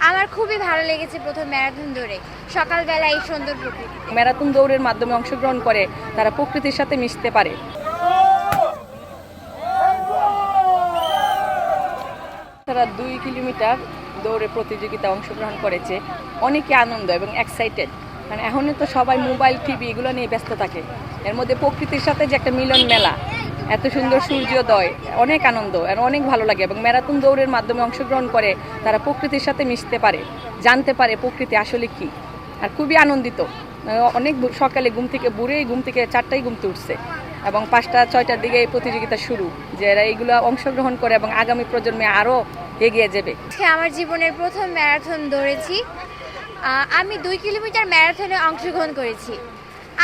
আমার খুবই ভালো লেগেছে প্রথম ম্যারাথন দৌড়ে। সকালবেলা এই সুন্দর প্রকৃতি। ম্যারাথন দৌড়ের মাধ্যমে অংশগ্রহণ করে তারা প্রকৃতির সাথে মিশতে পারে। তারা 2 কিলোমিটার দৌড়ে প্রতিযোগিতা অংশগ্রহণ করেছে। অনেকে আনন্দ এবং এক্সাইটেড, কারণ এখন তো সবাই মোবাইল টিভি এগুলো নিয়ে ব্যস্ত থাকে। এর মধ্যে প্রকৃতির সাথে যে একটা মিলন মেলা, এত সুন্দর সূর্যোদয়, অনেক আনন্দ আর অনেক ভালো লাগে। এবং ম্যারাথন দৌড়ের মাধ্যমে অংশগ্রহণ করে তারা প্রকৃতির সাথে মিশতে পারে, জানতে পারে প্রকৃতি আসলে কি। আর খুবই আনন্দিত। অনেক সকালে ঘুম থেকে 4টায় ঘুমতে উঠছে এবং 5টা-6টার দিকে এই প্রতিযোগিতা শুরু, যে এরা এইগুলো অংশগ্রহণ করে এবং আগামী প্রজন্মে আরও এগিয়ে যাবে। আমার জীবনের প্রথম ম্যারাথন দৌড়েছি। আমি 2 কিলোমিটার ম্যারাথনে অংশগ্রহণ করেছি।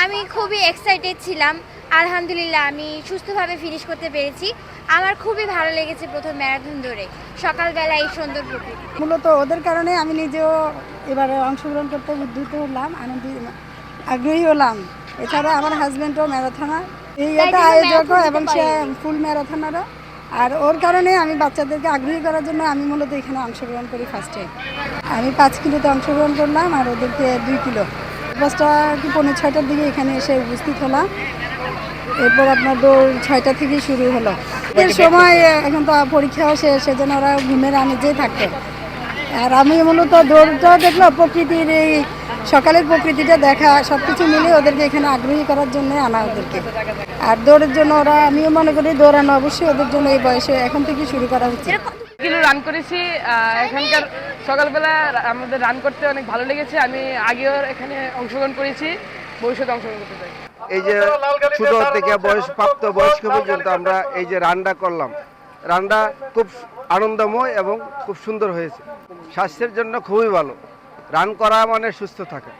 আমি খুবই এক্সাইটেড ছিলাম। আলহামদুলিল্লাহ আমি সুস্থভাবে ফিনিশ করতে পেরেছি। আমার খুবই ভালো লেগেছে প্রথম ম্যারাথন দৌড়ে। সকালবেলা এই সুন্দর প্রকৃতি। মূলত ওদের কারণে আমি নিজেও এবারে অংশগ্রহণ করতে উদ্বুদ্ধ হলাম, আগ্রহী হলাম। এছাড়া আমার হাজব্যান্ডও ম্যারাথনার, এটা আয়োজকও এবং সে ফুল ম্যারাথনারও। আর ওর কারণে আমি বাচ্চাদেরকে আগ্রহী করার জন্য আমি মূলত এখানে অংশগ্রহণ করি। ফার্স্টে আমি 5 কিলোতে অংশগ্রহণ করলাম আর ওদেরকে 2 কিলো। 5টা কি 5:45টার দিকে এখানে এসে উপস্থিত হলাম। এরপর আপনার দৌড় 6টা থেকে শুরু হলো। এর সময় এখন তো পরীক্ষাও শেষ, সেজন্য ওরা ঘুমের আমেজেই থাকতো। আর আমি মূলত দৌড়টা দেখলো প্রকৃতির এই সকালের প্রকৃতিটা দেখা, সব কিছু মিলে ওদেরকে এখানে আগ্রহী করার জন্য আনা ওদেরকে। আর দৌড়ের জন্য আমিও মনে করি দৌড়ানো অবশ্যই ওদের জন্য এই বয়সে এখন থেকে শুরু করা উচিত। কিলো রান করেছি। এখানকার সকালবেলা আমাদের রান করতে অনেক ভালো লেগেছে। আমি আগেও এখানে অংশগ্রহণ করেছি, ভবিষ্যতে অংশগ্রহণ করতে চাই। এই যে ছোট থেকে প্রাপ্ত বয়স্ক পর্যন্ত আমরা এই যে রানটা করলাম, রানটা খুব আনন্দময় এবং খুব সুন্দর হয়েছে। স্বাস্থ্যের জন্য খুবই ভালো। রান করা মানে সুস্থ থাকা।